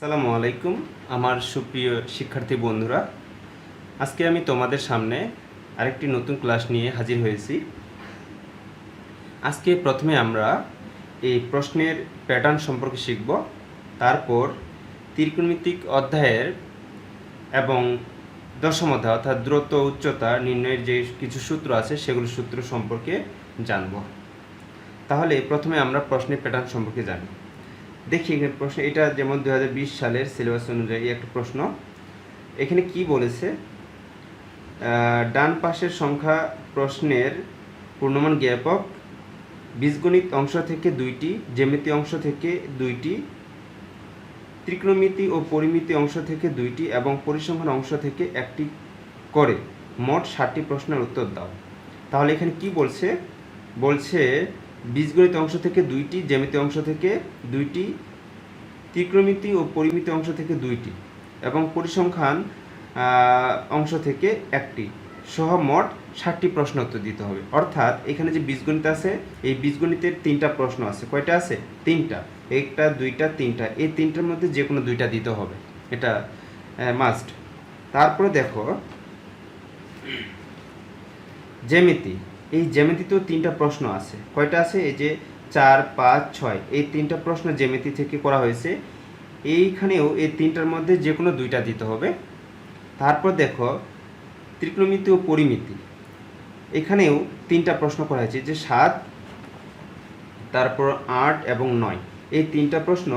আসসালামু আলাইকুম আমার সুপ্রিয় শিক্ষার্থী বন্ধুরা। আজকে আমি তোমাদের সামনে আরেকটি নতুন ক্লাস নিয়ে হাজির হয়েছি। আজকে প্রথমে আমরা এই প্রশ্নের প্যাটার্ন সম্পর্কে শিখব, তারপর ত্রিকোণমিতিক অধ্যায়ের এবং দশম অধ্যায় অর্থাৎ দ্রুত উচ্চতা নির্ণয়ের যে কিছু সূত্র আছে সেগুলো সূত্র সম্পর্কে জানব। তাহলে প্রথমে আমরা প্রশ্নের প্যাটার্ন সম্পর্কে জানি। দেখি এখানে প্রশ্ন, এটা যেমন 2020 সালের সিলেবাস অনুযায়ী একটা প্রশ্ন। এখানে কি বলেছে, ডান পাশের সংখ্যা প্রশ্নের পূর্ণমান জ্ঞাপক বীজগণিত অংশ থেকে 2টি, জ্যামিতি অংশ থেকে 2টি, ত্রিকোণমিতি ও পরিমিতি অংশ থেকে 2টি এবং পরিসংখ্যান অংশ থেকে 1টি করে মোট 60টি প্রশ্নের উত্তর দাও। তাহলে এখানে কি বলছে, বীজগণিত অংশ থেকে 2টি, জ্যামিতি অংশ থেকে 2টি, ত্রিকোণমিতি ও পরিমিতি অংশ থেকে 2টি এবং পরিসংখ্যান অংশ থেকে 1টি সহ মোট 60টি প্রশ্ন উত্তর দিতে হবে। অর্থাৎ এখানে যে বীজগণিত আছে, এই বীজগণিতের 3টা প্রশ্ন আছে। কয়টা আছে? 3টা। 1টা 2টা 3টা, এই 3টার মধ্যে যে কোনো 2টা দিতে হবে, এটা মাস্ট। তারপরে দেখো জ্যামিতি, এই জ্যামিতিতেও 3টা প্রশ্ন আছে। কয়টা আছে? এই যে 4, 5, 6, এই 3টা প্রশ্ন জ্যামিতি থেকে করা হয়েছে। এইখানেও এই 3টার মধ্যে যে কোনো 2টা দিতে হবে। তারপর দেখো ত্রিকোণমিতি ও পরিমিতি, এখানেও 3টা প্রশ্ন করা হয়েছে, যে 7, তারপর 8 এবং 9, এই 3টা প্রশ্ন।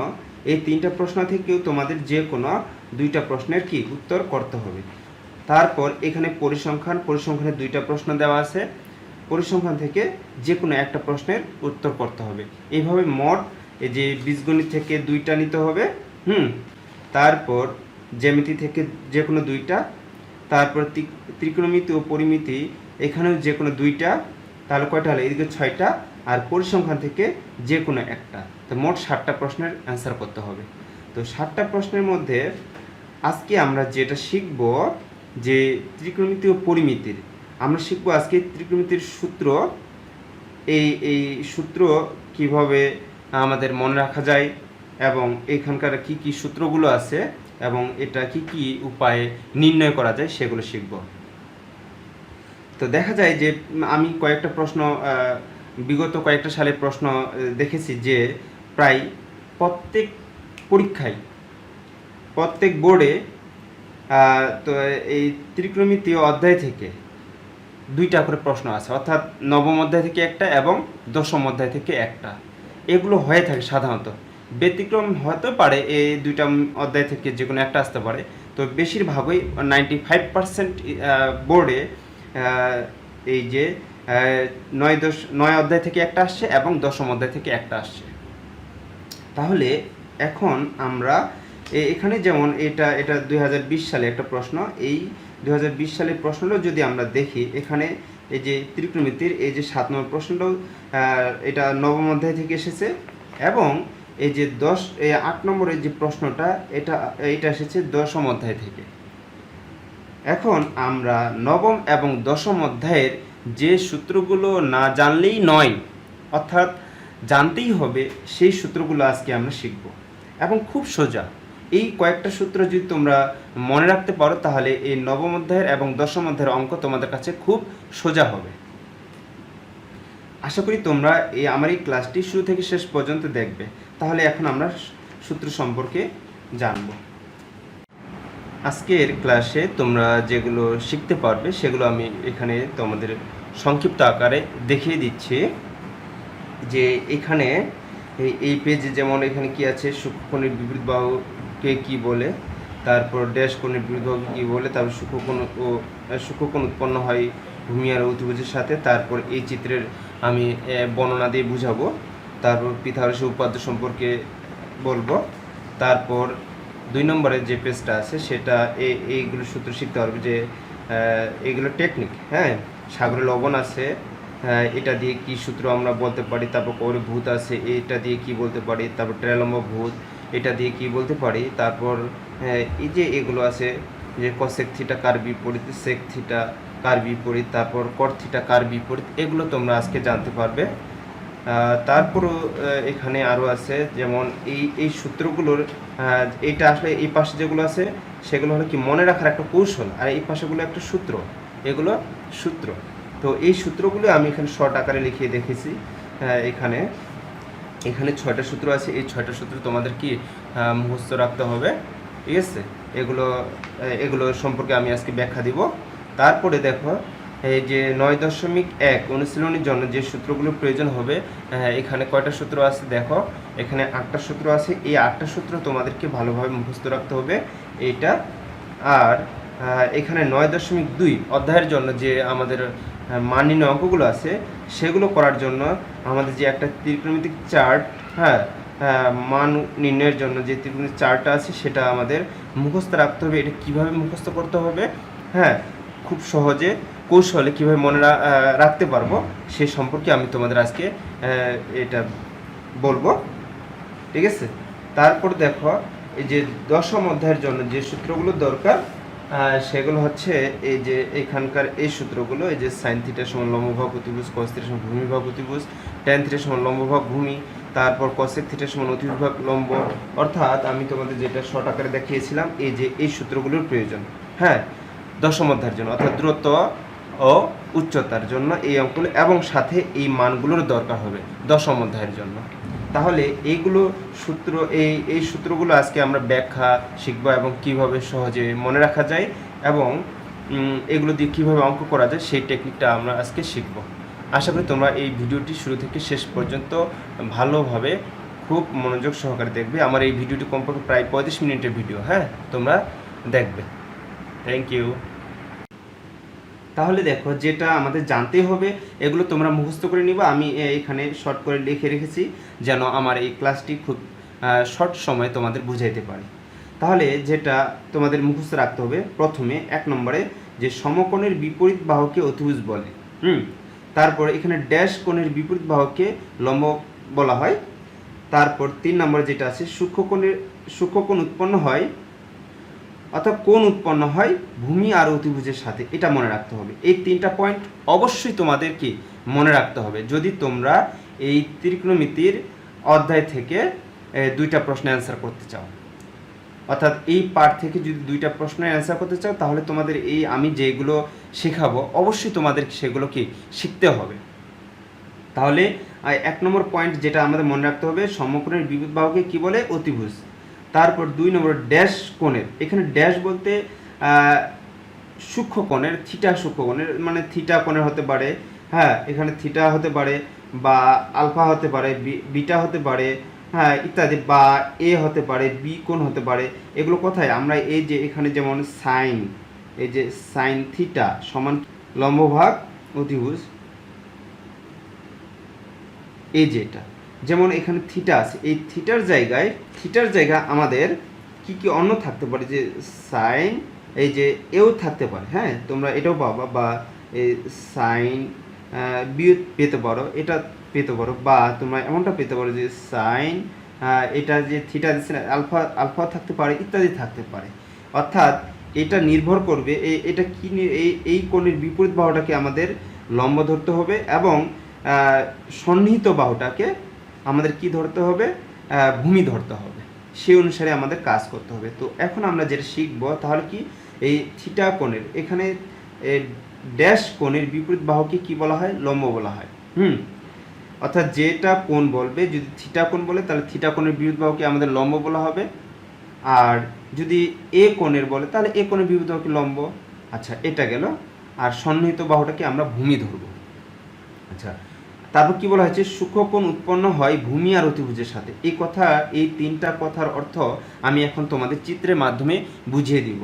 এই 3টা প্রশ্ন থেকেও তোমাদের যে কোনো 2টা প্রশ্নের কি উত্তর করতে হবে। তারপর এখানে পরিসংখ্যানের 2টা প্রশ্ন দেওয়া আছে, পরিসংখ্যান থেকে যে কোনো একটা প্রশ্নের উত্তর করতে হবে। এইভাবে মোট এই যে বীজগণিত থেকে 2টা নিতে হবে, তারপর জ্যামিতি থেকে যে কোনো 2টা, তারপর ত্রিকোণমিতি ও পরিমিতি এখানেও যে কোনো 2টা, তাহলে কয়টা হলো? এদিকে 6টা, আর পরিসংখ্যান থেকে যে কোনো একটা। তো মোট 60টা প্রশ্নের অ্যান্সার করতে হবে। তো 60টা প্রশ্নের মধ্যে আজকে আমরা যেটা শিখব, যে ত্রিকোণমিতি ও পরিমিতির আমরা শিখব আজকে ত্রিকোণমিতির সূত্র। এই সূত্র কিভাবে আমাদের মনে রাখা যায় এবং এখানকার কি কি সূত্রগুলো আছে এবং এটা কি কি উপায়ে নির্ণয় করা যায় সেগুলো শিখব। তো দেখা যায় যে আমি কয়েকটা প্রশ্ন, বিগত কয়েকটা সালের প্রশ্ন দেখেছি, যে প্রায় প্রত্যেক পরীক্ষায়, প্রত্যেক বোর্ডে তো এই ত্রিকোণমিতি অধ্যায় থেকে 2টা করে প্রশ্ন আছে, অর্থাৎ নবম অধ্যায় থেকে একটা এবং দশম অধ্যায় থেকে একটা। এগুলো হয়ে থাকে সাধারণত, ব্যতিক্রম হতে পারে এই 2টা অধ্যায় থেকে যে কোনো একটা আসতে পারে। তো বেশিরভাগই 95% বোর্ডে এই যে 9 অধ্যায় থেকে একটা আসছে এবং দশম অধ্যায় থেকে একটা আসছে। তাহলে এখন আমরা এখানে যেমন এটা 2020 সালে একটা প্রশ্ন, এই 2020 সালের প্রশ্নটাও যদি আমরা দেখি, এখানে এই যে ত্রিকোণমিতির এই যে 7 নম্বর প্রশ্নটাও এটা নবম অধ্যায় থেকে এসেছে, এবং এই যে 8 নম্বরের যে প্রশ্নটা এটা এসেছে দশম অধ্যায় থেকে। এখন আমরা নবম এবং দশম অধ্যায়ের যে সূত্রগুলো না জানলেই নয়, অর্থাৎ জানতেই হবে, সেই সূত্রগুলো আজকে আমরা শিখব। এবং খুব সোজা, এই কয়েকটা সূত্র যদি তোমরা মনে রাখতে পারো, তাহলে এই নবম অধ্যায়ের এবং দশম অধ্যায়ের অঙ্ক তোমাদের কাছে খুব সোজা হবে। আশা করি তোমরা আমার এই ক্লাসটি শুরু থেকে শেষ পর্যন্ত দেখবে। তাহলে এখন আমরা সূত্র সম্পর্কে জানব। আজকের ক্লাসে তোমরা যেগুলো শিখতে পারবে সেগুলো আমি এখানে তোমাদের সংক্ষিপ্ত আকারে দেখিয়ে দিচ্ছি। যে এখানে এই পেজে যেমন এখানে কি আছে, সূক্ষ্মকোণের বিপরীত বাহুকে কি বলে, তারপর ড্যাশ কোণের বিপরীত বাহুকে কি বলে, তারপর সূক্ষ্মকোণ উৎপন্ন হয় ভূমি আর অতিভুজের সাথে। তারপর এই চিত্রের আমি বর্ণনা দিয়ে বুঝাবো। তারপর পিথাগোরাসের উপপাদ্য সম্পর্কে বলবো। তারপর 2 নম্বরের যে পেজটা আছে সেটা এইগুলো সূত্র শিখতে পারবে, যে এইগুলো টেকনিক। সাগরে লবণ আছে, এটা দিয়ে কি সূত্র আমরা বলতে পারি। তারপর কৌরে ভূত আছে, এটা দিয়ে কি বলতে পারি। তারপর টেরালম্ব ভূত, এটা দিয়ে কি বলতে পারি। তারপর এই যে এগুলো আছে, যে কসেক থিটা কার বিপরীত, সেক থিটা কার বিপরীত, তারপর কট থিটা কার বিপরীত, এগুলো তোমরা আজকে জানতে পারবে। তারপরও এখানে আরও আছে, যেমন এই সূত্রগুলোর এইটা আসলে এই পাশে যেগুলো আছে সেগুলো হলো কি মনে রাখার একটা কৌশল, আর এই পাশেগুলো একটা সূত্র, এগুলো সূত্র। তো এই সূত্রগুলো আমি এখানে শর্ট আকারে লিখিয়ে দেখেছি। এখানে এখানে 6টা সূত্র আছে, এই 6টা সূত্র তোমাদের কি মুখস্থ রাখতে হবে, ঠিক আছে? এগুলো সম্পর্কে আমি আজকে ব্যাখ্যা দিব। তারপরে দেখো এই যে 9.1 অনুশীলনীর জন্য যে সূত্রগুলোর প্রয়োজন হবে, এখানে কয়টা সূত্র আছে দেখো, এখানে 8টা সূত্র আছে। এই 8টা সূত্র তোমাদেরকে ভালোভাবে মুখস্থ রাখতে হবে এইটা। আর এখানে 9.2 অধ্যায়ের জন্য যে আমাদের মান নির্ণয় অঙ্কগুলো আছে সেগুলো করার জন্য আমাদের যে একটা ত্রিকোণমিতিক চার্ট, মান নির্ণয়ের জন্য যে ত্রিকোণমিতিক চার্টটা আছে সেটা আমাদের মুখস্থ রাখতে হবে। এটা কিভাবে মুখস্থ করতে হবে, খুব সহজে কৌশলে কীভাবে মনে রাখতে পারবো সে সম্পর্কে আমি তোমাদের আজকে এটা বলবো, ঠিক আছে? তারপর দেখো এই যে 10ম অধ্যায়ের জন্য যে সূত্রগুলো দরকার সেগুলো হচ্ছে এই যে এখানকার এই সূত্রগুলো, এই যে সাইন থিটা সমান লম্বভাগ অতিভুজ, কস থিটা সমান ভূমিভাগ অতিভুজ, ট্যান থিটা সমান লম্বভাগ ভূমি, তারপর কসেক থিটা সমান অতিভুজ লম্ব। অর্থাৎ আমি তোমাদের যেটা শর্ট আকারে দেখিয়েছিলাম এই যে এই সূত্রগুলোর প্রয়োজন 10ম অধ্যায়ের জন্য, অর্থাৎ দূরত্ব ও উচ্চতার জন্য এই অঙ্কগুলো, এবং সাথে এই মানগুলোর দরকার হবে 10ম অধ্যায়ের জন্য। তাহলে এইগুলো সূত্র, এই সূত্রগুলো আজকে আমরা ব্যাখ্যা শিখব এবং কিভাবে সহজে মনে রাখা যায় এবং এগুলো দিয়ে কীভাবে অঙ্ক করা যায় সেই টেকনিকটা আমরা আজকে শিখব। আশা করি তোমরা এই ভিডিওটি শুরু থেকে শেষ পর্যন্ত ভালোভাবে খুব মনোযোগ সহকারে দেখবে। আমার এই ভিডিওটি কমপক্ষে প্রায় 35 মিনিটের ভিডিও, তোমরা দেখবে। Thank you. তাহলে দেখো যেটা আমাদের জানতে হবে এগুলো তোমরা মুখস্থ করে নিবা। আমি এখানে শর্ট করে লিখে রেখেছি যেন আমার এই ক্লাসটি খুব শর্ট সময়ে তোমাদের বুঝাইতে পারি। তাহলে যেটা তোমাদের মুখস্থ রাখতে হবে, প্রথমে 1 নম্বরে যে সমকোণের বিপরীত বাহুকে অতিভুজ বলে। তারপর এখানে ড্যাশ কোণের বিপরীত বাহুকে লম্ব বলা হয়। তারপর 3 নম্বরে যেটা আছে সূক্ষ্মকোণ উৎপন্ন হয়, অর্থাৎ কোণ উৎপন্ন হয় ভূমি আর অতিভুজের সাথে, এটা মনে রাখতে হবে। এই 3টা পয়েন্ট অবশ্যই তোমাদেরকে মনে রাখতে হবে যদি তোমরা এই ত্রিকোণমিতির অধ্যায় থেকে 2টা প্রশ্নের অ্যান্সার করতে চাও। অর্থাৎ এই পার্ট থেকে যদি 2টা প্রশ্নের অ্যান্সার করতে চাও তাহলে তোমাদের এই আমি যেগুলো শেখাবো অবশ্যই তোমাদের সেগুলো কি শিখতে হবে। তাহলে 1 নম্বর পয়েন্ট যেটা আমাদের মনে রাখতে হবে, সমকোণের বিপরীত বাহুকে কি বলে? অতিভুজ। তারপর 2 নম্বর ড্যাশ কোণের, এখানে ড্যাশ বলতে সূক্ষ্মকোণের, থিটা সূক্ষ্মকোণের মানে থিটা কোণের হতে পারে, এখানে থিটা হতে পারে বা আলফা হতে পারে, বিটা হতে পারে, ইত্যাদি, বা এ হতে পারে, বি কোণ হতে পারে। এগুলো কোথায় আমরা এই যে এখানে যেমন সাইন, এই যে সাইন থিটা সমান লম্বভাগ অতিভুজ, এই যে এটা যেমন এখানে থিটা আছে, এই থিটার জায়গা আমাদের কি কি অন্য থাকতে পারে, যে সাইন, এই যে এও থাকতে পারে, তোমরা এটাও পাবা, বা এই সাইন বি পেতে পারো, এটা পেতে পারো, বা তোমরা এমনটা পেতে পারো যে সাইন, এটা যে থিটা দিচ্ছে না, আলফা থাকতে পারে, ইত্যাদি থাকতে পারে। অর্থাৎ এটা নির্ভর করবে এটা কি, এই কোণের বিপরীত বাহুটাকে আমাদের লম্ব ধরতে হবে এবং সন্নিহিত বাহুটাকে আমাদের কি ধরতে হবে? ভূমি ধরতে হবে। সেই অনুসারে আমাদের কাজ করতে হবে। তো এখন আমরা যেটা শিখবো তাহলে কি, এই থিটা কোণের, এখানে ড্যাশ কোণের বিপরীত বাহুকে কি বলা হয়? লম্ব বলা হয়। অর্থাৎ যেটা কোণ বলবে, যদি থিটা কোণ বলে তাহলে থিটা কোণের বিপরীত বাহুকে আমাদের লম্ব বলা হবে, আর যদি এ কোণের বলে তাহলে এ কোণের বিপরীত বাহুকে লম্ব। আচ্ছা, এটা গেল। আর সন্নিহিত বাহুটাকে আমরা ভূমি ধরব। আচ্ছা, তারপর কি বলা হয়েছে? সূক্ষ্মকোণ উৎপন্ন হয় ভূমি আর অতিভুজের সাথে। এই 3টা কথার অর্থ আমি এখন তোমাদের চিত্রের মাধ্যমে বুঝিয়ে দিব।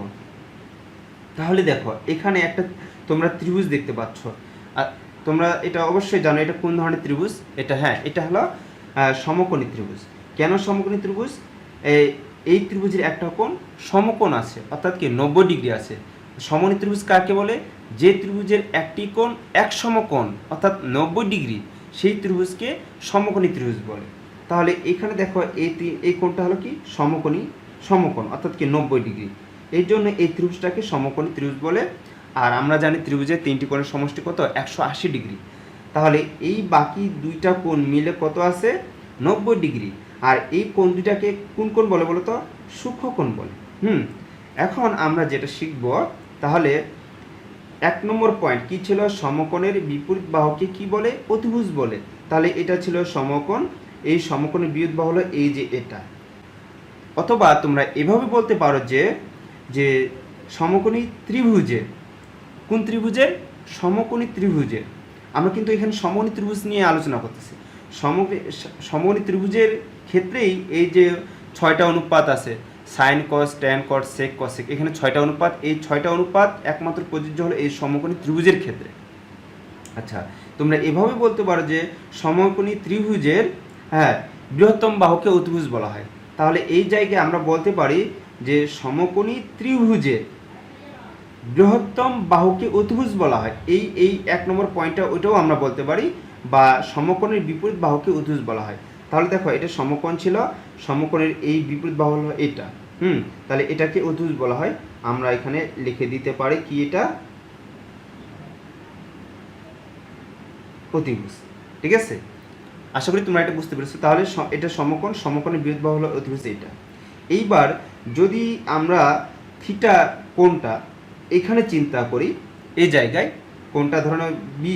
তাহলে দেখো এখানে একটা তোমরা ত্রিভুজ দেখতে পাচ্ছ, আর তোমরা এটা অবশ্যই জানো এটা কোন ধরনের ত্রিভুজ। এটা হলো সমকোণী ত্রিভুজ। কেন সমকোণী ত্রিভুজ? এই ত্রিভুজের একটা কোণ সমকোণ আছে, অর্থাৎ কি 90 ডিগ্রি আছে। সমকোণী ত্রিভুজ কাকে বলে? যে ত্রিভুজের একটি কোণ এক সমকোণ অর্থাৎ 90 ডিগ্রি, সেই ত্রিভুজকে সমকোণী ত্রিভুজ বলে। তাহলে এখানে দেখো এই কোণটা হলো কি সমকোণ অর্থাৎ কি 90 ডিগ্রি। এই জন্য এই ত্রিভুজটাকে সমকোণী ত্রিভুজ বলে। আর আমরা জানি ত্রিভুজের 3টি কোণের সমষ্টি কত? 180 ডিগ্রি। তাহলে এই বাকি দুইটা কোণ মিলে কত আছে 90 ডিগ্রি। আর এই কোণ দুইটাকে কোন কোণ বলে বলো তো? সূক্ষ্ম কোণ বলে। এখন আমরা যেটা শিখব, তাহলে 1 নম্বর পয়েন্ট কি ছিল? সমকোণের বিপরীত বাহুকে কি বলে? অতিভুজ বলে। তাহলে এটা ছিল সমকোণ, এই সমকোণের বিপরীত বাহু হলো এই যে এটা। অথবা তোমরা এভাবে বলতে পারো যে যে সমকোণী ত্রিভুজের, কোন ত্রিভুজের? সমকোণী ত্রিভুজের। আমরা কিন্তু এখানে সমকোণী ত্রিভুজ নিয়ে আলোচনা করতেছি। সমকোণী ত্রিভুজের ক্ষেত্রেই এই যে 6টা অনুপাত আছে, sine cos, tan cos, sec cosec, এখানে 6টা অনুপাত। এই 6টা অনুপাত একমাত্র প্রযোজ্য হলো এই সমকোণী ত্রিভুজের ক্ষেত্রে। আচ্ছা, তোমরা এভাবে বলতে পারো যে সমকোণী ত্রিভুজের বৃহত্তম বাহুকে অতিভুজ বলা হয়। তাহলে এই জায়গায় আমরা বলতে পারি যে সমকোণী ত্রিভুজের বৃহত্তম বাহুকে অতিভুজ বলা হয়। এই 1 নম্বর পয়েন্টটা ওইটাও আমরা বলতে পারি, বা সমকোণের বিপরীত বাহুকে অতিভুজ বলা হয়। তাহলে দেখো, এটা সমকোণ ছিল, সমকোণের এই বিপরীত বাহু হলো এটা। তাহলে এটাকে অতিভুজ বলা হয়। আমরা এখানে লিখে দিতে পারি কি? এটা অতিভুজ। ঠিক আছে, আশা করি তোমরা এটা বুঝতে পেরেছো। তাহলে এটা সমকোণ, সমকোণের বিপরীত বাহু হলো অতিভুজ এটা। এইবার যদি আমরা থিটা কোণটা এখানে চিন্তা করি, এই জায়গায় কোণটা ধরো বি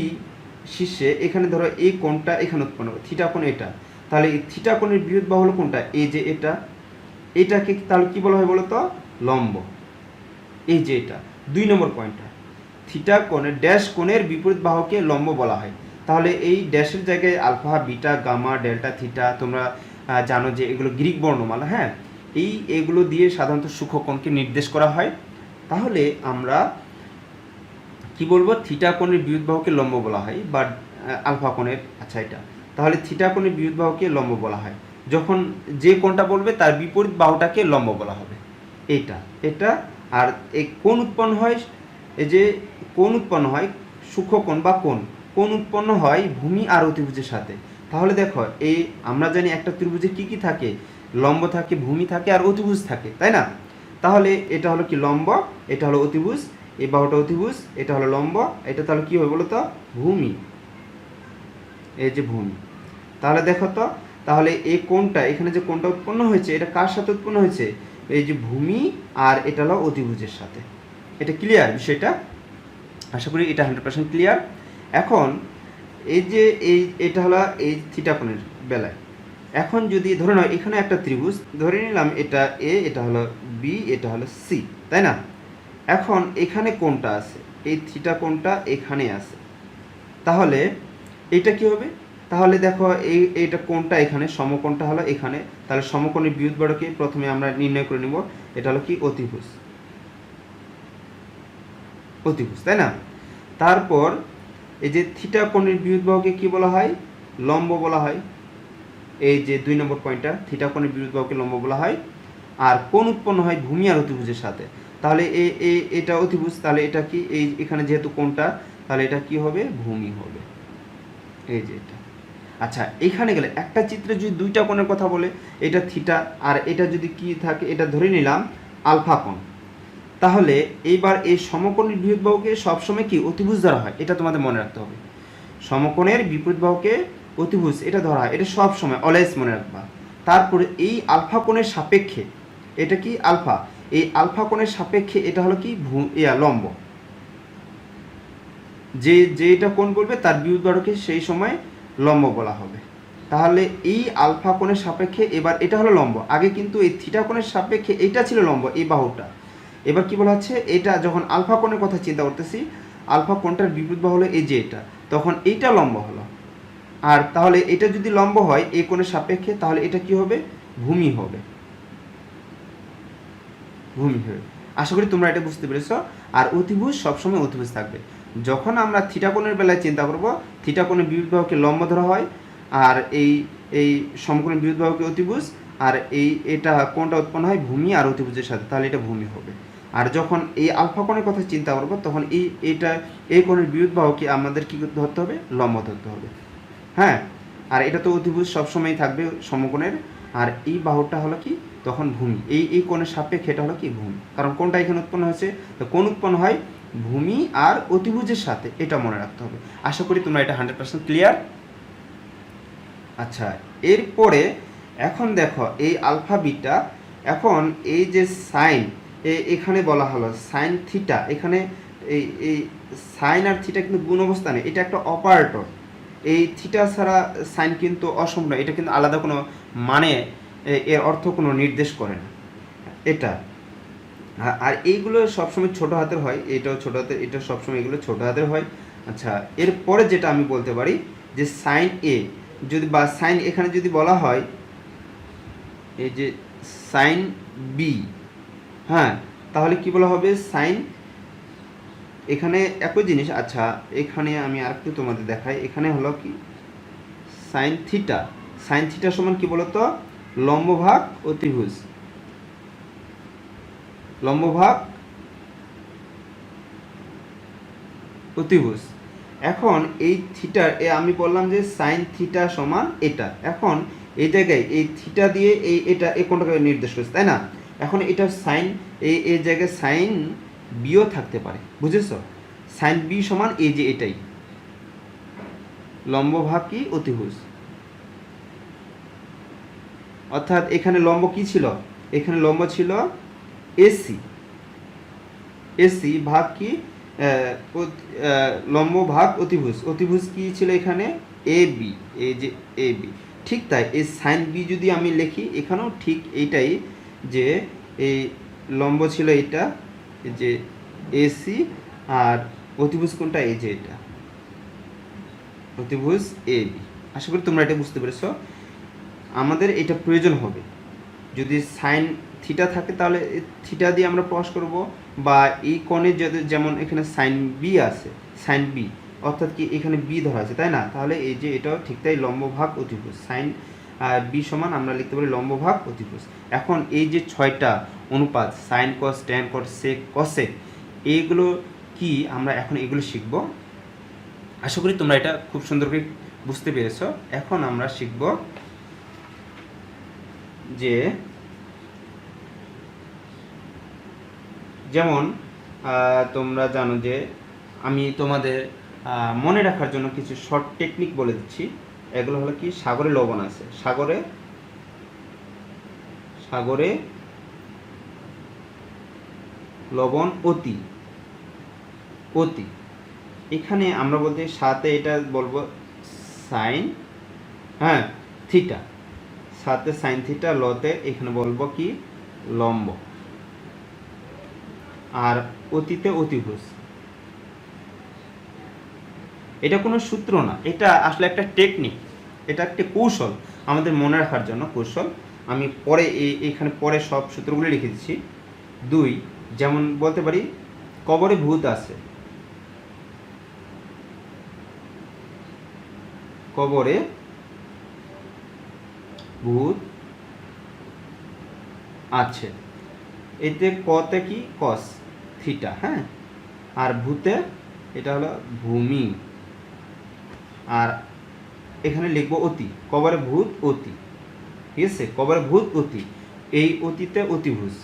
শীর্ষে, এখানে ধরো এই কোণটা এখানে উৎপন্ন হবে, থিটা কোণ এটা। তাহলে এই থিটা কোণের বিপরীত বাহু হলো কোনটা? এই যে এটা। এটাকে তাহলে কি বলা হয় বলো তো? লম্ব। এই যে এটা 2 নম্বর পয়েন্টটা, থিটা কোণের ড্যাশ কোণের বিপরীত বাহুকে লম্ব বলা হয়। তাহলে এই ড্যাশের জায়গায় alpha, beta, gamma, delta, theta, তোমরা জানো যে এগুলো গ্রিক বর্ণমালা। এগুলো দিয়ে সাধারণত সূক্ষ্মকোণকে নির্দেশ করা হয়। তাহলে আমরা কি বলবো? থিটা কোণের বিপরীত বাহুকে লম্ব বলা হয়, বা আলফা কোণের, আচ্ছা এটা, তাহলে থিটা কোণের বিপরীত বাহুকে লম্ব বলা হয়। যখন যে কোণটা বলবে তার বিপরীত বাহুটাকে লম্ব বলা হবে। এটা আর এই কোণ উৎপন্ন হয়, এই যে কোণ উৎপন্ন হয় সূক্ষ্মকোণ বা কোণ উৎপন্ন হয় ভূমি আর অতিভুজের সাথে। তাহলে দেখো, এই আমরা জানি একটা ত্রিভুজে কি কি থাকে? লম্ব থাকে, ভূমি থাকে, আর অতিভুজ থাকে, তাই না? তাহলে এটা হলো কি? লম্ব। এটা হলো অতিভুজ, এই বাহুটা অতিভুজ, এটা হলো লম্ব, এটা তাহলে কি হবে বলো তো? ভূমি। এই যে ভূমি। তাহলে দেখো তো, তাহলে এই কোণটা, এখানে যে কোণটা উৎপন্ন হয়েছে, এটা কার সাথে উৎপন্ন হয়েছে? এই যে ভূমি, আর এটা হলো অতিভুজের সাথে। এটা ক্লিয়ার বিষয়টা? আশা করি এটা 100% ক্লিয়ার। এখন এই যে এটা হলো এই থিটা কোণের বেলায়। এখন যদি ধরে নাও এখানে একটা ত্রিভুজ ধরে নিলাম, এটা এ, এটা হলো বি, এটা হলো সি, তাই না? এখন এখানে কোণটা আছে, এই থিটা কোণটা এখানে আছে। তাহলে এটা কি হবে? তাহলে দেখো, এইটা কোণটা এখানে, সমকোণটা হলো এখানে। তাহলে সমকোণের বিপরীত বাহুকে প্রথমে আমরা নির্ণয় করে নিব। এটা হলো কি? অতিভুজ, তাই না? তারপর এই যে থিটা কোণের বিপরীত বাহুকে কি বলা হয়? লম্ব বলা হয়। এই যে 2 নম্বর পয়েন্টটা, থিটা কোণের বিপরীত বাহুকে লম্ব বলা হয়। আর কোণ উৎপন্ন হয় ভূমি আর অতিভুজের সাথে। তাহলে এটা অতিভুজ, তাহলে এটা কি? এই এখানে যেহেতু কোণটা, তাহলে এটা কি হবে? ভূমি হবে। এই যে এটা। আচ্ছা, এখানে গেলে একটা চিত্রে যদি 2টা কোণের কথা বলে, এটা থিটা, আর এটা যদি কি থাকে, এটা ধরে নিলাম আলফা কোণ। তাহলে এইবার এই সমকোণের বিপরীত বাহুকে সবসময় কি? অতিভুজ ধরা হয়। এটা তোমাদের মনে রাখতে হবে। সমকোণের বিপরীত বাহুকে অতিভুজ এটা ধরা হয়, এটা সব সময় অলওয়েজ মনে রাখবা। তারপরে এই আলফা কোণের সাপেক্ষে, এটা কি? আলফা। এই আলফা কোণের সাপেক্ষে এটা হলো কি? লম্ব। যেটা কোণ বলবে তার বিপরীত বাহুকে সেই সময় লম্ব বলা হবে। তাহলে এই আলফা কোণের সাপেক্ষে এবার এটা হলো লম্ব। আগে কিন্তু এই থিটা কোণের সাপেক্ষে এটা ছিল লম্ব, এই বাহুটা। এবার কি বলা হচ্ছে? এটা যখন আলফা কোণের কথা চিন্তা করতেছি, আলফা কোণটার বিপরীত বাহু হলো এই যে এটা, তখন এইটা লম্ব হলো। আর তাহলে এটা যদি লম্ব হয় এই কোণের সাপেক্ষে, তাহলে এটা কি হবে? ভূমি হবে। আশা করি তোমরা এটা বুঝতে পেরেছো। আর অতিভুজ সবসময় অতিভুজ থাকবে। যখন আমরা থিটা কোণের বেলায় চিন্তা করব, থিটা কোণের বিপরীত বাহুকে লম্ব ধরা হয়, আর এই সমকোণের বিপরীত বাহুকে অতিভুজ, আর এটা কোণটা উৎপন্ন হয় ভূমি আর অতিভুজের সাথে, তাহলে এটা ভূমি হবে। আর যখন এই আলফা কোণের কথা চিন্তা করব, তখন এই কোণের বিপরীত বাহুকে আমাদের কি ধরতে হবে? লম্ব ধরতে হবে। আর এটা তো অতিভুজ সবসময় থাকবে সমকোণের। আর এই বাহুটা হলো কি? তখন ভূমি। এই কোণের সাপেক্ষে এটা হলো কি? ভূমি। কারণ কোণটা এখানে উৎপন্ন হয়েছে, তো কোণ উৎপন্ন হয় ভূমি আর অতিভুজের সাথে, এটা মনে রাখতে হবে। আশা করি তোমরা এটা 100% ক্লিয়ার। আচ্ছা, এরপরে এখন দেখো এই আলফা বিটা, এখন এই যে সাইন, এখানে বলা হলো সাইন থিটা, এখানে এই এই সাইন আর থিটা কিন্তু গুণ অবস্থানে, এটা একটা অপারেটর। এই থিটা ছাড়া সাইন কিন্তু অসম্পূর্ণ, এটা কিন্তু আলাদা কোনো মানে এর অর্থ কোনো নির্দেশ করে না এটা। আর এইগুলো সবসময় ছোট হাতের হয়, এটাও ছোট হাতের, এটা সবসময় এগুলো ছোট হাতের হয়। আচ্ছা, এরপরে যেটা আমি বলতে পারি যে সাইন এ যদি বা সাইন এখানে যদি বলা হয় এই যে সাইন বি, হ্যাঁ, তাহলে কি বলা হবে সাইন, এখানে একই জিনিস। আচ্ছা, এখানে আমি আরেকটু তোমাদের দেখাই, এখানে হলো কি সাইন থিটা, সাইন থিটা সমান কি বলতো লম্ব ভাগ অতিভুজ, লম্ব ভাগ অতিভুজ। এখন এই থিটার আমি বললাম যে সাইন থিটা সমান এটা, এখন এই জায়গায় এই থিটা দিয়ে এটা এই কোণটাকে নির্দেশ করছে, তাই না? এখন এটা সাইন এই জায়গায় সাইন বিও থাকতে পারে, বুঝেছো? সাইন বি সমান এই যে এটাই লম্ব ভাগ কি অতিভুজ, অর্থাৎ এখানে লম্ব কি ছিল, এখানে লম্ব ছিল এসি, এসি ভাগ কি লম্ব ভাগ অতিভুজ, অতিভুজ কি ছিল এখানে এ বি, এই যে এ বি। ঠিক তাই এই সাইন বি যদি আমি লিখি এখানেও ঠিক এইটাই, যে এই লম্ব ছিল এটা যে এসি, আর অতিভুজ কোনটা এই যে এটা অতিভুজ এ বি। আশা করি তোমরা এটা বুঝতে পেরেছো। আমাদের এটা প্রয়োজন হবে, যদি সাইন থিটা থাকে তাহলে থিটা দিয়ে আমরা প্রকাশ করব, বা এই কোণে যদি যেমন এখানে সাইন বি আছে, সাইন বি অর্থাৎ কি এখানে বি ধরা আছে, তাই না? তাহলে এই যে এটাও ঠিক তাই লম্ব ভাগ অতিভুজ, সাইন বি সমান আমরা লিখতে পারি লম্ব ভাগ অতিভুজ। এখন এই যে 6টা অনুপাত sine cos tan cot sec cosec, এইগুলো কি আমরা এখন এগুলো শিখব। আশা করি তোমরা এটা খুব সুন্দর করে বুঝতে পেরেছো। এখন আমরা শিখব যে যেমন তোমরা জানো যে আমি তোমাদের মনে রাখার জন্য কিছু শর্ট টেকনিক বলে দিচ্ছি। এগুলো হলো কি, সাগরে লবণ আছে, সাগরে সাগরে লবণ অতি, অতি, এখানে আমরা বলতে সাথে এটা বলবো সাইন, হ্যাঁ থিটা, সাথে সাইন থিটা, লতে এখানে বলবো কি লম্ব, আর অতীতে অতিভুজ। এটা কোনো সূত্র না, এটা আসলে একটা টেকনিক, এটা একটা কৌশল আমাদের মনে রাখার জন্য কৌশল। আমি পরে এইখানে পরে সব সূত্রগুলো লিখে দিচ্ছি। 2, যেমন বলতে পারি কবরে ভূত আছে, কবরে ভূত আছে, এতে কতে কি কস থিটা, হ্যাঁ, আর ভূতে এটা হলো ভূমি, আর এখানে লিখবো অতি, কবরে ভূত অতি, ঠিক আছে, কবরে ভূত অতি, এই অতিতে অতিভুজ,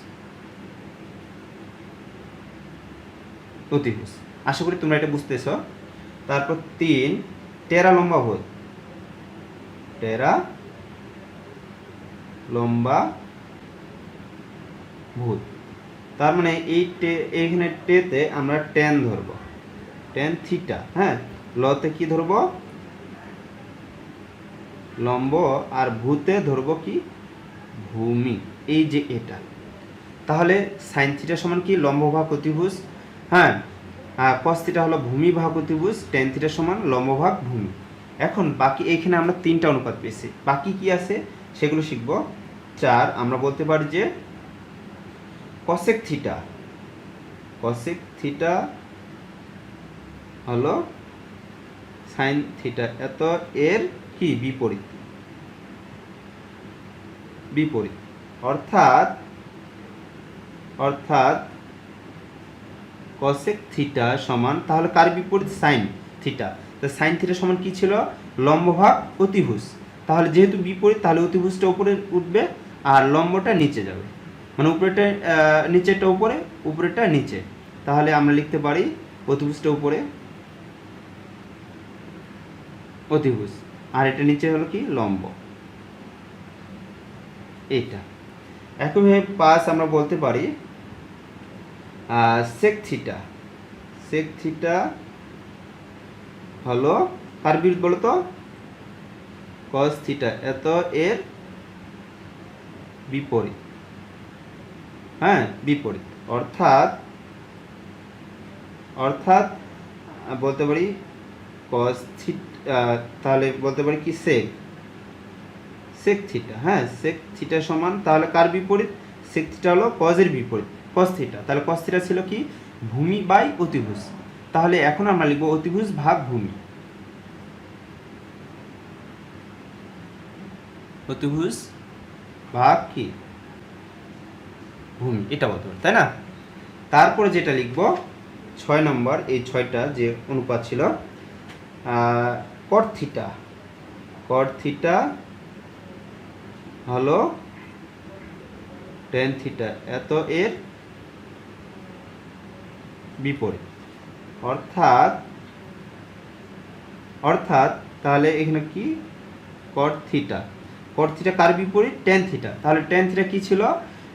অতিভুজ। আশা করি তোমরা এটা বুঝতেছ। তারপর 3, টেরা লম্বা ভূত, টেরা লম্বা ভূত, তার মানে এইখানে টেতে আমরা ট্যান ধরবো, ট্যান থিটা, হ্যাঁ, লতে কি ধরবো লম্ব, আর ভূতে ধরবো কি ভূমি, এই যে এটা। তাহলে সাইন থিটা সমান কি লম্ব ভাগ অতিভুজ, হ্যাঁ, কস থিটা হলো ভূমি ভাগ অতিভুজ, ট্যান থিটা সমান লম্ব ভাগ ভূমি। এখন বাকি এখানে আমরা 3টা অনুপাত পেয়েছি, বাকি কি আছে সেগুলো শিখবো। 4, আমরা বলতে পারি যে কসেক থিটা, কসেক থিটা হলো সাইন থিটা, এত এর কি বিপরীত, বিপরীত, অর্থাৎ কসেক থিটা সমান, তাহলে কার বিপরীত সাইন থিটা, তো সাইন থিটা সমান কি ছিল লম্ব ভাগ অতিভুজ, তাহলে যেহেতু বিপরীত তাহলে অতিভুজটা উপরে উঠবে আর লম্বটা নিচে যাবে, মানে উপরেটা নিচেরটা উপরে, উপরেটা নিচে, তাহলে আমরা লিখতে পারি অতিভুজটা উপরে অতিভুজ, আর এটা নিচে হলো কি লম্ব, এইটা। একইভাবে 5 আমরা বলতে পারি সেক থিটা। সেক থিটা হলো কার বিপরীত বলো তো? কস থিটা, এত এর বিপরীত। হ্যাঁ, বিপরীত, অর্থাৎ বলতে পারি কস থিটা, তাহলে বলতে পারি কি সেক থিটা। হ্যাঁ, সেক থিটা সমান তাহলে কার বিপরীত? সেক থিটা হলো কজের বিপরীত, কস থিটা। তাহলে কস থিটা ছিল কি? ভূমি বাই অতিভুজ। তাহলে এখন আমরা লিখব অতিভুজ ভাগ ভূমি। অতিভুজ ভাগ কি? ভূমি, এটা বলতে পারি, তাই না? তারপরে যেটা লিখব 6 নম্বর, এই 6টা যে অনুপাত ছিল কট থিটা। কট থিটা হলো টেন থিটা, এত এর বিপরীত। অর্থাৎ তাহলে এখানে কি? কট থিটা। কট থিটা কার বিপরীত? Tan theta. তাহলে টেন থিটা কি ছিল?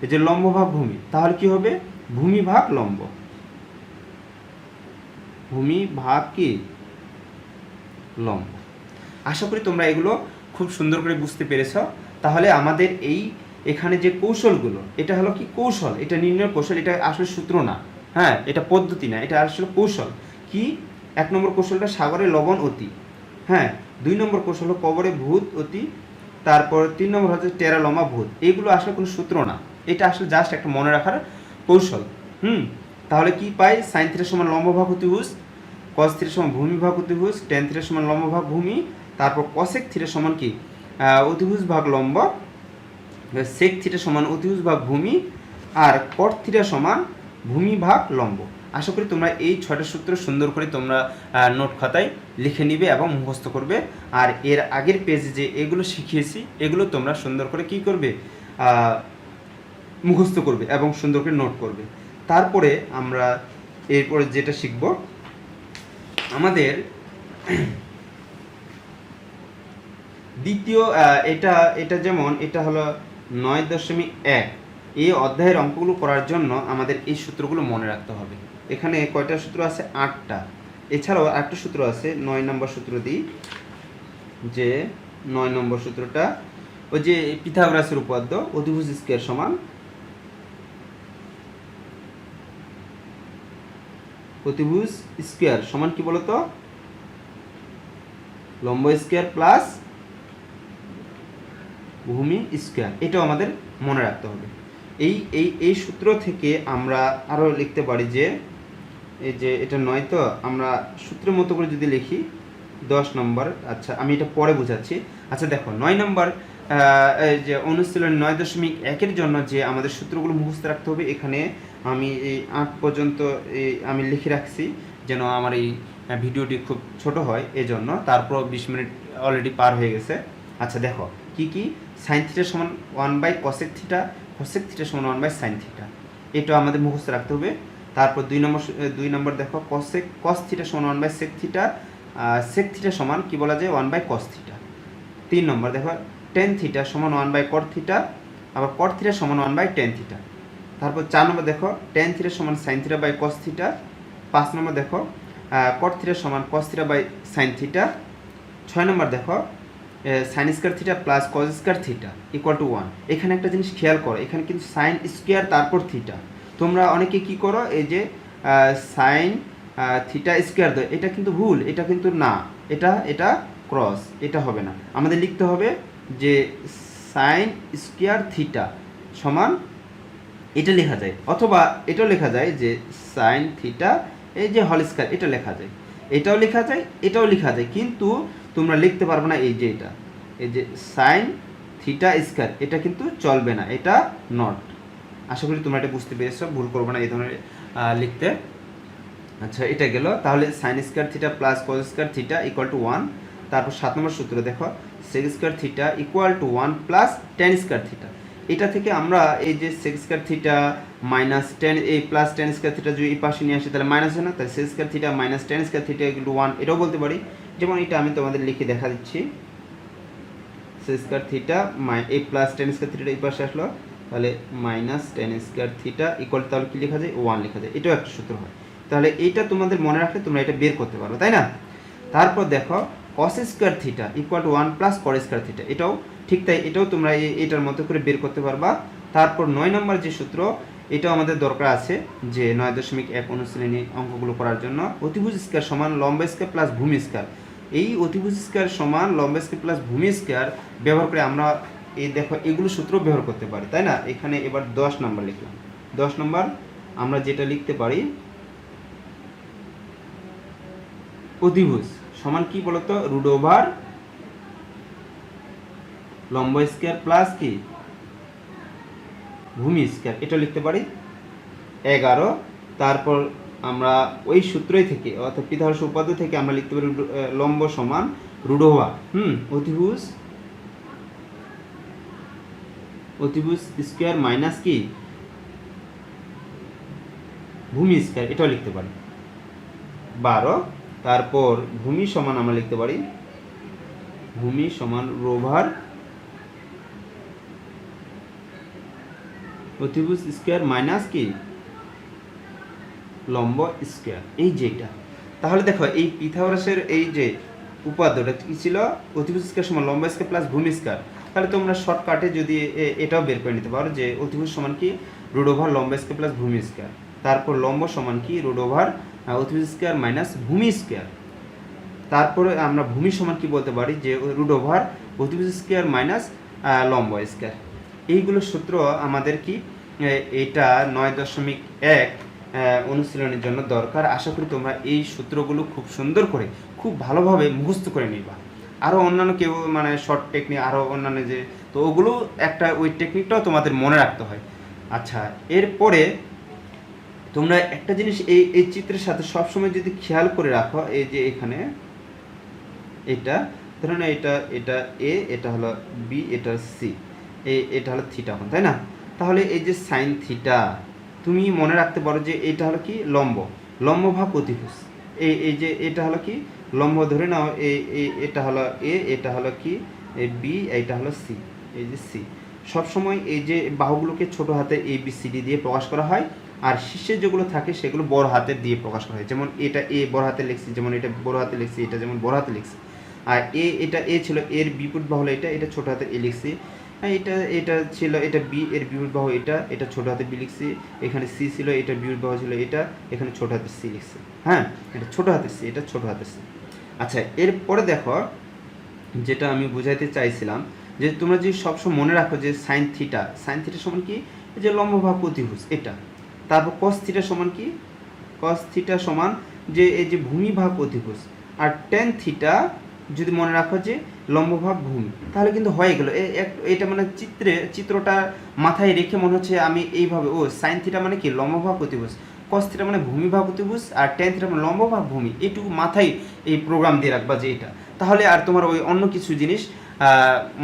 এই যে লম্ব ভাগ ভূমি, তাহলে কি হবে? ভূমি ভাগ লম্ব। ভূমি ভাগ কি? লম্ব। আশা করি তোমরা এগুলো খুব সুন্দর করে বুঝতে পেরেছ। তাহলে আমাদের এখানে যে কৌশলগুলো, এটা হলো কি? কৌশল, এটা নির্ণয় কৌশল, এটা আসলে সূত্র না। হ্যাঁ, এটা পদ্ধতি না, এটা আসলে কৌশল। কি? 1 নম্বর কৌশলটা সাগরে লবণ অতি। হ্যাঁ, 2 নম্বর কৌশল হলো কবরে ভূত অতি। তারপর 3 নম্বর হচ্ছে টেরা লমা ভূত। এইগুলো আসলে কোনো সূত্র না, এটা আসলে জাস্ট একটা মনে রাখার কৌশল। তাহলে কি পাই? সাইন থিটা সমান লম্ব ভাগ অতিভুজ, কস থিটা সমান ভূমি ভাগ অতিভুজ, টেন থিটা সমান লম্ব ভাগ ভূমি, তারপর কসেক থিটা সমান কি? অতিভুজ ভাগ লম্ব, সেক থিটা সমান অতিভুজ ভাগ ভূমি, আর কট থিটা সমান ভূমি ভাগ লম্ব। আশা করি তোমরা এই 6টা সূত্র সুন্দর করে তোমরা নোট খাতায় লিখে নিবে এবং মুখস্থ করবে। আর এর আগের পেজে যে এগুলো শিখিয়েছি, এগুলো তোমরা সুন্দর করে কি করবে? মুখস্থ করবে এবং সুন্দর করে নোট করবে। তারপরে আমরা এরপরে যেটা শিখব, আমাদের দ্বিতীয় এটা যেমন এটা হলো 9.1, এই অধ্যায়ের অঙ্কগুলো করার জন্য আমাদের এই সূত্রগুলো মনে রাখতে হবে। এখানে কয়টা সূত্র আছে? 8টা। এছাড়াও একটা সূত্র আছে 9 নম্বর সূত্র দিই, যে 9 নম্বর সূত্রটা ওই যে পিথাগোরাসের উপপাদ্য, অতিভুজ স্কয়ার সমান অতিভুজ স্কয়ার সমান কি বলতো? লম্ব স্কয়ার প্লাস ভূমি স্কয়ার। এটাও আমাদের মনে রাখতে হবে। এই সূত্র থেকে আমরা আরও লিখতে পারি যে এই যে এটা 9, তো আমরা সূত্রের মতো করে যদি লিখি 10 নম্বর। আচ্ছা, আমি এটা পরে বোঝাচ্ছি। আচ্ছা দেখো, 9 নম্বর এই যে অনুশীলন 9.1-এর জন্য যে আমাদের সূত্রগুলো মুখস্থ রাখতে হবে, এখানে আমি এই 8 পর্যন্ত আমি লিখে রাখছি যেন আমার এই ভিডিওটি খুব ছোট হয়, এজন্য। তারপর 20 মিনিট অলরেডি পার হয়ে গেছে। আচ্ছা দেখো কি কি? সাইন থিটা সমান 1/কসেক থিটা, কসেক থিটা সমান 1/সাইন থিটা, এটা আমাদের মুখস্থ রাখতে হবে। তারপর 2 নম্বর দেখো, কস থিটা সমান 1/সেক থিটা, সেক থিটা সমান কি বলা যায়? 1/কস থিটা। 3 নম্বর দেখো, টেন থিটা সমান 1/কট থিটা, আবার কট থিটা সমান 1/টেন থিটা। তারপর 4 নম্বর দেখো, টেন থিটা সমান sine theta by cos theta. 5 নম্বর দেখো, কট থিটা সমান cos theta by sine theta. 6 নম্বর দেখো, sine square theta plus cos square theta equal to 1। এখানে একটা জিনিস খেয়াল করো, এখানে কিন্তু সাইন স্কয়ার তারপর থিটা। তোমরা অনেকে কি করো, এই যে সাইন থিটা স্কয়ার, এটা কিন্তু ভুল, এটা কিন্তু না, এটা ক্রস, এটা হবে না। আমাদের লিখতে হবে যে সাইন স্কয়ার থিটা সমান, এটা লেখা যায়, অথবা এটাও লেখা যায় যে সাইন থিটা এই যে হল স্কয়ার, এটা লেখা যায়, এটাও লেখা যায়, এটাও লেখা যায়, কিন্তু তোমরা লিখতে পারবে না এই যে এটা, এই যে সাইন থিটা স্কয়ার, এটা কিন্তু চলবে না, এটা নট। আশা করি তোমরা এটা বুঝতে পেরেছো, ভুল করবে না এই ধরনের লিখতে। আচ্ছা, এটা গেল। তাহলে sine square theta plus cos square theta equal to 1। তারপর 7 নম্বর সূত্র দেখো, sec square theta equal to 1 plus tan square theta. এটা থেকে আমরা এই যে sec square theta minus tan এই প্লাস টেন স্কয়ার থিটা যদি এই পাশে নিয়ে আসি তাহলে মাইনাস হয় না, তাহলে sec square theta minus tan square theta equal to 1 এটাও বলতে পারি। যেমন এটা আমি তোমাদের লিখে দেখা দিচ্ছি, সেক স্কয়ার থিটা এই প্লাস টেন স্কয়ার থিটা এই পাশে আসলো, তাহলে minus tan square theta equal তাহলে কি লেখা যায় 1 লেখা যায়, এটাও একটা সূত্র হয়। তাহলে এইটা তোমাদের মনে রাখলে তোমরা এটা বের করতে পারো, তাই না? তারপর দেখো cos square theta equal to 1 plus cot square theta, এটাও ঠিক তাই, এটাও তোমরা এটার মতো করে বের করতে পারবা। তারপর 9 নম্বর যে সূত্র, এটাও আমাদের দরকার আছে যে 9.1 অনুশীলনী অঙ্কগুলো করার জন্য, অতিভুজ স্কয়ার সমান লম্ব স্কয়ার প্লাস ভূমি স্কয়ার। এই অতিভুজ স্কয়ার সমান লম্ব স্কয়ার প্লাস ভূমি স্কয়ার ব্যবহার করে আমরা এই দেখো এগুলো সূত্র ব্যবহার করতে পারি, তাই না? এখানে এবার 10 নম্বর লিখলাম। 10 নম্বর আমরা যেটা লিখতে পারি, অতিভুজ সমান কি বলতো, রুট ওভার লম্ব স্কয়ার প্লাস কি ভূমি স্কয়ার, এটা লিখতে পারি 11। তারপর আমরা ওই সূত্রই থেকে অর্থাৎ পিথাগোরাস উপপাদ্য থেকে আমরা লিখতে পারি লম্ব সমান রুট ওভার অতিভুজ স্কয়ার মাইনাস কি ভূমি স্কয়ার, এটাও লিখতে পারি 12। তারপর ভূমি সমান আমরা লিখতে পারি ভূমি সমান রোভার অতিভুজ স্কয়ার মাইনাস কি লম্ব স্কয়ার, এই যেটা। তাহলে দেখো এই পিথাগোরাসের এই যে উপাদ্যটা কি ছিল, অতিভুজ স্কয়ার সমান লম্ব স্কয়ার প্লাস ভূমি স্কয়ার। তাহলে তোমরা শর্টকাটে যদি এটাও বের করে নিতে পারো যে অতিভুজ সমান কি রুট ওভার লম্ব স্কয়ার প্লাস ভূমি স্কয়ার, তারপর লম্ব সমান কি রুট ওভার অতিভুজ স্কয়ার মাইনাস ভূমি স্কয়ার। তারপরে আমরা ভূমি সমান কি বলতে পারি যে রুট ওভার অতিভুজ স্কয়ার মাইনাস লম্ব স্কয়ার। এইগুলো সূত্র আমাদের কি এটা 9.1 অনুশীলনের জন্য দরকার। আশা করি তোমরা এই সূত্রগুলো খুব সুন্দর করে খুব ভালোভাবে মুখস্থ করে নিবা। আরও অন্যান্য কেউ মানে শর্ট টেকনিক আরও অন্যান্য যে, তো ওগুলো একটা ওই টেকনিকটাও তোমাদের মনে রাখতে হয়। আচ্ছা, এরপরে তোমরা একটা জিনিস এই চিত্রের সাথে সবসময় যদি খেয়াল করে রাখো, এই যে এখানে এটা ধরুন এটা এ, এটা হলো বি, এটা সি, এটা হলো থিটা, তাই না? তাহলে এই যে সাইন থিটা তুমি মনে রাখতে পারো যে এটা হলো কি লম্ব ভাগ অতিভুজ। এই যে এটা হলো কি লম্ব, ধরে নাও এটা হলো এ, এটা হলো কি বি, এটা হলো সি, এই যে সি। সবসময় এই যে বাহুগুলোকে ছোট হাতে এ বি সি ডি দিয়ে প্রকাশ করা হয়, আর শীর্ষে যেগুলো থাকে সেগুলো বড় হাতের দিয়ে প্রকাশ করা হয়। যেমন এটা এ বড় হাতে লিখছি, যেমন এটা বড় হাতে লিখছি, এটা যেমন বড় হাতে লিখছি। আর এটা এ ছিল, এর বিপরীত বাহু হলো এটা ছোট হাতে এ লিখছি। এটা ছিল এটা বি, এর বিপরীত বাহু এটা ছোট হাতে বি লিখছি। এখানে সি ছিল, এটা বিপরীত বাহু ছিল এটা, এখানে ছোট হাতে সি লিখছি। হ্যাঁ, এটা ছোট হাতে সি, এটা ছোট হাতে সি। আচ্ছা, এরপরে দেখো যেটা আমি বুঝাইতে চাইছিলাম যে তোমরা যদি সবসময় মনে রাখো যে সাইন থিটা সমান কি যে লম্ব ভাগ অতিভুজ এটা। তারপর কস থিটা সমান কি কস থিটা সমান যে এই যে ভূমি ভাগ অতিভুজ। আর টেন থিটা যদি মনে রাখো যে লম্ব ভাগ ভূমি, তাহলে কিন্তু হয়ে গেল। এটা মানে চিত্রটা মাথায় রেখে মনে হচ্ছে আমি এইভাবে, ও সাইন থিটা মানে কি লম্ব ভাগ অতিভুজ, কস থিটা মানে ভূমি ভাগ অতিভুজ, আর টেন থিটা মানে লম্ব ভাগ ভূমি। এইটুকু মাথায় এই প্রোগ্রাম দিয়ে রাখবা যে এটা, তাহলে আর তোমার ওই অন্য কিছু জিনিস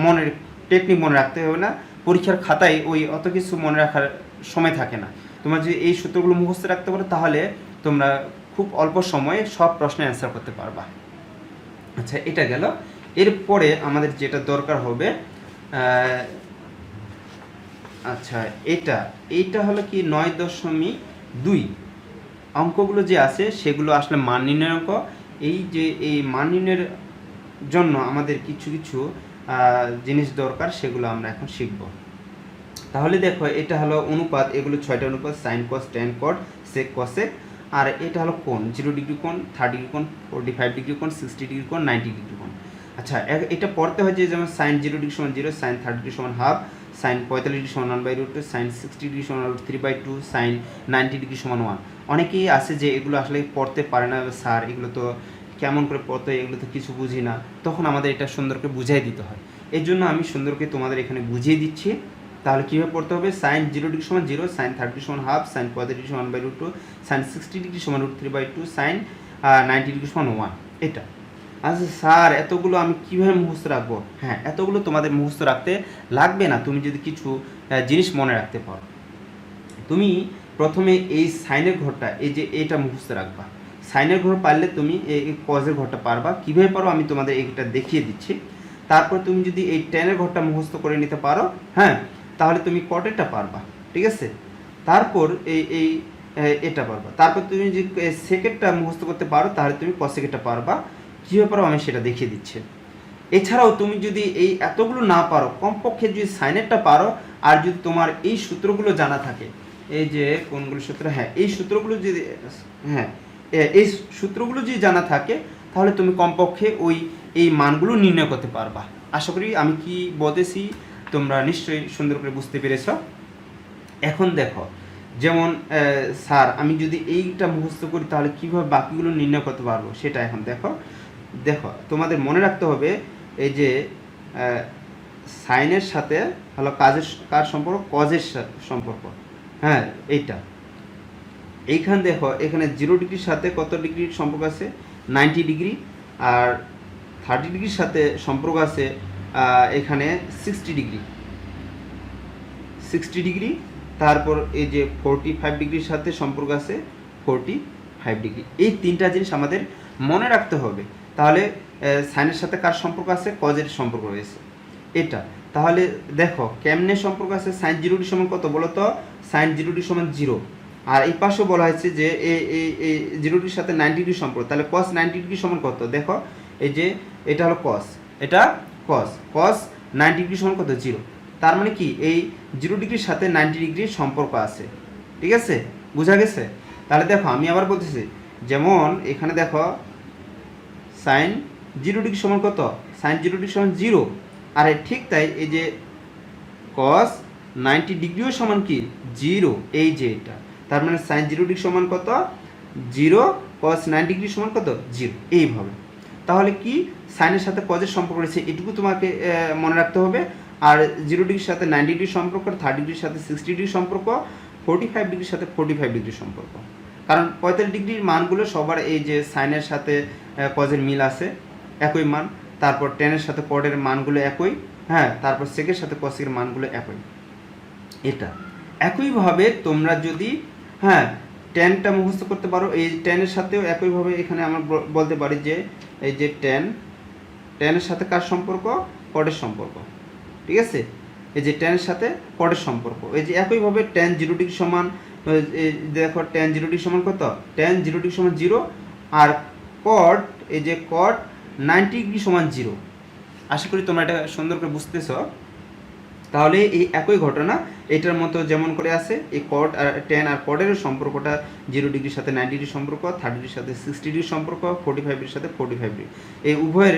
মনের টেকনিক মনে রাখতে হবে না। পরীক্ষার খাতায় ওই অত কিছু মনে রাখার সময় থাকে না। তোমরা যদি এই সূত্রগুলো মুখস্থ রাখতে পারো তাহলে তোমরা খুব অল্প সময়ে সব প্রশ্নের অ্যান্সার করতে পারবা। আচ্ছা, এটা গেল। এরপরে আমাদের যেটা দরকার হবে, আচ্ছা এইটা হলো কি 9.2 অঙ্কগুলো যে আছে সেগুলো আসলে মান নির্ণয়ের অঙ্ক। এই যে এই মান নির্ণয়ের জন্য আমাদের কিছু জিনিস দরকার, সেগুলো আমরা এখন শিখব। তাহলে দেখো এটা হলো অনুপাত, এগুলো 6টা অনুপাত, sine cos tan cot sec cosec. আর এটা হলো কোণ, 0 ডিগ্রি কোণ, 30 ডিগ্রি কোণ, 45 ডিগ্রি কোণ, 60 ডিগ্রি কোণ, 90 ডিগ্রি কোণ। আচ্ছা, এটা পড়তে হয় যে যেমন সাইন 0 ডিগ্রি সমান 0, সাইন 30 ডিগ্রি সমান হাফ, সাইন 45 ডিগ্রি সমান 1/√2, সাইন 60 ডিগ্রি সমান √3/2, সাইন 90 ডিগ্রি সমান 1। অনেকেই আছে যে এগুলো আসলে পড়তে পারে না, স্যার এগুলো তো কেমন করে পড়তে হয়, এগুলো তো কিছু বুঝি না। তখন আমাদের এটা সুন্দর করে বুঝিয়ে দিতে হয়। এই জন্য আমি সুন্দর করে তোমাদের এখানে বুঝিয়ে দিচ্ছি। তাহলে কীভাবে পড়তে হবে, সাইন 0 ডিগ্রি সমান 0, সাইন 30 ডিগ্রি সমান হাফ, সাইন 45 ডিগ্রি সমান 1/√2, সাইন 60 ডিগ্রি সমান √3/2, সাইন 90 ডিগ্রি সমান 1। এটা আচ্ছা স্যার, এতগুলো আমি কিভাবে মুখস্থ রাখবো? হ্যাঁ, এতগুলো তোমাদের মুখস্থ রাখতে লাগবে না, তুমি যদি কিছু জিনিস মনে রাখতে পারো। তুমি প্রথমে এই সাইনের ঘরটা, এই যে এটা মুখস্থ রাখবা। সাইনের ঘর পারলে তুমি এই কজের ঘরটা পারবা। কীভাবে পারো আমি তোমাদের এইটা দেখিয়ে দিচ্ছি। তারপর তুমি যদি এই টেনের ঘরটা মুখস্থ করে নিতে পারো, হ্যাঁ, তাহলে তুমি কটেরটা পারবা, ঠিক আছে। তারপর এই এই এটা পারবা। তারপর তুমি যদি সেকেন্ডটা মুখস্থ করতে পারো, তাহলে তুমি কসেকেটটা পারবা। কীভাবে পারো আমি সেটা দেখিয়ে দিচ্ছি। এছাড়াও তুমি যদি এই এতগুলো না পারো, কমপক্ষে যদি সাইনেরটা পারো, আর যদি তোমার এই সূত্রগুলো জানা থাকে, এই যে কোনগুলো সূত্র, হ্যাঁ এই সূত্রগুলো যদি, হ্যাঁ এই সূত্রগুলো যদি জানা থাকে, তাহলে তুমি কমপক্ষে এই মানগুলো নির্ণয় করতে পারবা। আশা করি আমি কি বলতেছি তোমরা নিশ্চয়ই সুন্দর করে বুঝতে পেরেছ। এখন দেখো, যেমন স্যার আমি যদি এইটা মুখস্থ করি তাহলে কীভাবে বাকিগুলো নির্ণয় করতে পারবো, সেটা এখন দেখো। তোমাদের মনে রাখতে হবে, এই যে সাইনের সাথে হলো কার সম্পর্ক, কজের সম্পর্ক। হ্যাঁ, এইখানে দেখো, এখানে 0 ডিগ্রির সাথে কত ডিগ্রির সম্পর্ক আছে, 90 ডিগ্রি। আর 30 ডিগ্রির সাথে সম্পর্ক আছে এখানে 60 ডিগ্রি। তারপর এই যে 45 ডিগ্রির সাথে সম্পর্ক আছে 45 ডিগ্রি। এই তিনটা জিনিস আমাদের মনে রাখতে হবে। তাহলে সাইনের সাথে কার সম্পর্ক আছে, কজের সম্পর্ক রয়েছে এটা। তাহলে দেখো কেমনে সম্পর্ক আছে, সাইন 0 ডিগ্রি সমান কত বলো তো, সাইন 0 ডিগ্রি সমান 0। আর এই পাশেও বলা হয়েছে যে এই 0 ডিগ্রির সাথে 90 ডিগ্রি সম্পর্ক, তাহলে কস 90 ডিগ্রি সমান কত, দেখো এই যে এটা হলো কস, এটা কস 90 ডিগ্রি সমান কত, 0। তার মানে কি এই 0 ডিগ্রির সাথে 90 ডিগ্রির সম্পর্ক আছে, ঠিক আছে, বোঝা গেছে। তাহলে দেখো আমি আবার বলতেছি, যেমন এখানে দেখো সাইন 0 ডিগ্রি সমান কত, সাইন 0 ডিগ্রি সমান 0। আর ঠিক তাই এই যে কস 90 ডিগ্রিও সমান কি 0, এই যে এটা। তার মানে সাইন 0 ডিগ্রি সমান কত, 0, কস 90 ডিগ্রি সমান কত, 0, এইভাবে। তাহলে কি সাইনের সাথে কজের সম্পর্ক রয়েছে এটুকু তোমাকে মনে রাখতে হবে। আর 0 ডিগ্রির সাথে 90 ডিগ্রির সম্পর্ক, 30 ডিগ্রির সাথে 60 ডিগ্রির সম্পর্ক, 45 ডিগ্রির সাথে 45 ডিগ্রির সম্পর্ক। কারণ 45 ডিগ্রির মানগুলো সবার এই যে সাইনের সাথে কজের মিল আছে, একই মান। তারপর টেনের সাথে কটের মানগুলো একই, হ্যাঁ। তারপর সেকের সাথে কসের মানগুলো একই, এটা। একইভাবে তোমরা যদি, হ্যাঁ, টেনটা মুখস্থ করতে পারো, এই টেনের সাথেও একইভাবে এখানে আমরা বলতে পারি যে এই যে টেনের সাথে কার সম্পর্ক, কটের সম্পর্ক, ঠিক আছে। এই যে টেনের সাথে কটের সম্পর্ক, এই যে একইভাবে টেন 0 ডিগ্রি সমান, দেখো টেন 0 ডিগ্রি সমান কত, টেন 0 ডিগ্রি সমান 0। আর কট, এই যে কট 90 ডিগ্রি সমান 0। আশা করি তোমরা এটা সুন্দর করে বুঝতেছ। তাহলে এই একই ঘটনা এটার মতো যেমন করে আছে, এই কট আর টেন আর কটের সম্পর্কটা 0 ডিগ্রির সাথে 90 ডিগ্রি সম্পর্ক, 30 ডিগ্রির সাথে 60 ডিগ্রি সম্পর্ক, 45 ডিগ্রির সাথে 45 ডিগ্রি। এই উভয়ের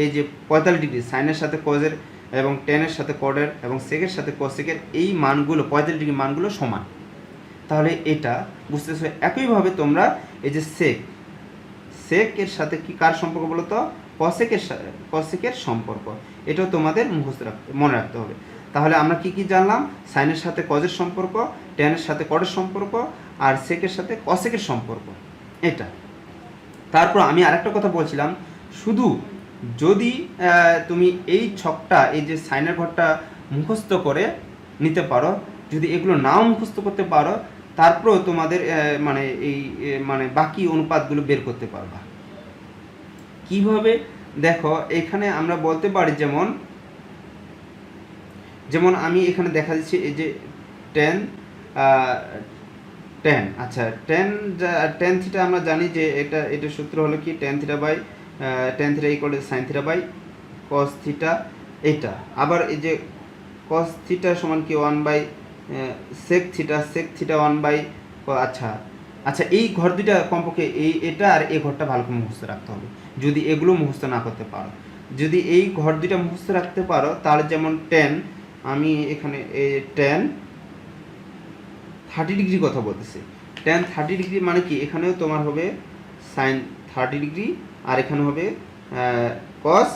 এই যে 45 ডিগ্রি সাইনের সাথে কজের এবং টেনের সাথে কটের এবং সেকের সাথে কসেকের এই মানগুলো 45 ডিগ্রি মানগুলো সমান। তাহলে এটা বুঝতেছো। একইভাবে তোমরা এই যে সেকের সাথে কি কার সম্পর্ক বলো তো, কসেকের সম্পর্ক, এটাও তোমাদের মুখস্থ মনে রাখতে হবে। তাহলে আমরা কি জানলাম, সাইনের সাথে কজের সম্পর্ক, টেনের সাথে কটের সম্পর্ক, আর সেকের সাথে কসেকের সম্পর্ক, এটা। তারপর আমি আরেকটা কথা বলছিলাম, শুধু যদি তুমি এই ছকটা, এই যে সাইনের ঘরটা মুখস্থ করে নিতে পারো, যদি এগুলো নাও মুখস্থ করতে পারো, তারপরেও তোমাদের মানে বাকি অনুপাতগুলো বের করতে পারবা। কিভাবে, দেখো এখানে আমরা বলতে পারি, যেমন আমি এখানে দেখা যাচ্ছে এই যে টেন, আচ্ছা টেন থিটা আমরা জানি যে এটা সূত্র হলো কি, tan theta equal to sine theta by cos theta, এটা। আবার এই যে কস থিটা সমান কি 1 বাই সেক থিটা 1 বাই, আচ্ছা এই ঘর দুইটা কমপক্ষে এটা আর এই ঘরটা ভালো করে মুখস্থ রাখতে হবে। যদি এগুলো মুখস্থ না করতে পারো, যদি এই ঘর দুইটা মুখস্থ রাখতে পারো, তাহলে যেমন টেন, আমি এখানে টেন 30 ডিগ্রি কথা বলতেছি। টেন 30 ডিগ্রি মানে কি, এখানেও তোমার হবে সাইন 30 ডিগ্রি, আর এখানে হবে কস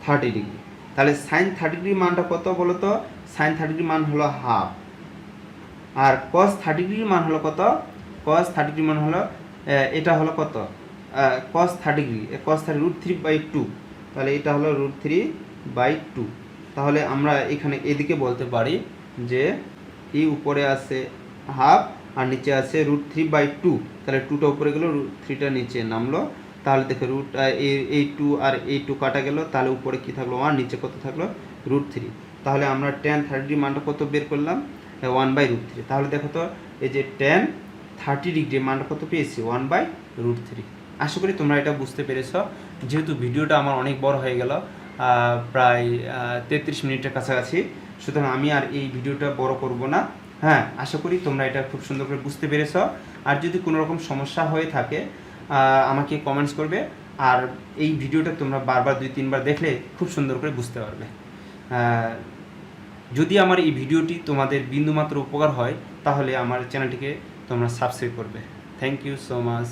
30 ডিগ্রি। তাহলে সাইন 30 ডিগ্রির মানটা কত বলো তো, সাইন 30 ডিগ্রির মান হলো হাফ। আর কস 30 ডিগ্রির মান হলো কত, কস 30 ডিগ্রির মান হলো এটা হলো কত, cos 30 ডিগ্রি, cos 30 √3/2, তাহলে এটা হলো √3/2। তাহলে আমরা এখানে এদিকে বলতে পারি যে এই উপরে আছে হাফ আর নিচে আছে √3/2, তাহলে 2টা উপরে গেল, √3টা নিচে নামলো। তাহলে দেখো এই 2 আর এই 2 কাটা গেল, তাহলে উপরে কি থাকলো 1, নিচে কত থাকলো √3। তাহলে আমরা tan 30 মানটা কত বের করলাম 1/√3। তাহলে দেখো তো এই যে tan 30 ডিগ্রি মানটা কত পেয়েছি 1/√3। আশা করি তোমরা এটা বুঝতে পেরেছো। যেহেতু ভিডিওটা আমার অনেক বড় হয়ে গেল, প্রায় 33 মিনিটের কাছাকাছি, সুতরাং আমি আর এই ভিডিওটা বড় করব না। হ্যাঁ, আশা করি তোমরা এটা খুব সুন্দর করে বুঝতে পেরেছো। আর যদি কোনো রকম সমস্যা হয়ে থাকে আমাকে কমেন্টস করবে, আর এই ভিডিওটা তোমরা বারবার 2-3 বার দেখলে খুব সুন্দর করে বুঝতে পারবে। যদি আমার এই ভিডিওটি তোমাদের বিন্দুমাত্র উপকার হয় তাহলে আমার চ্যানেলটিকে তোমরা সাবস্ক্রাইব করবে। Thank you so much.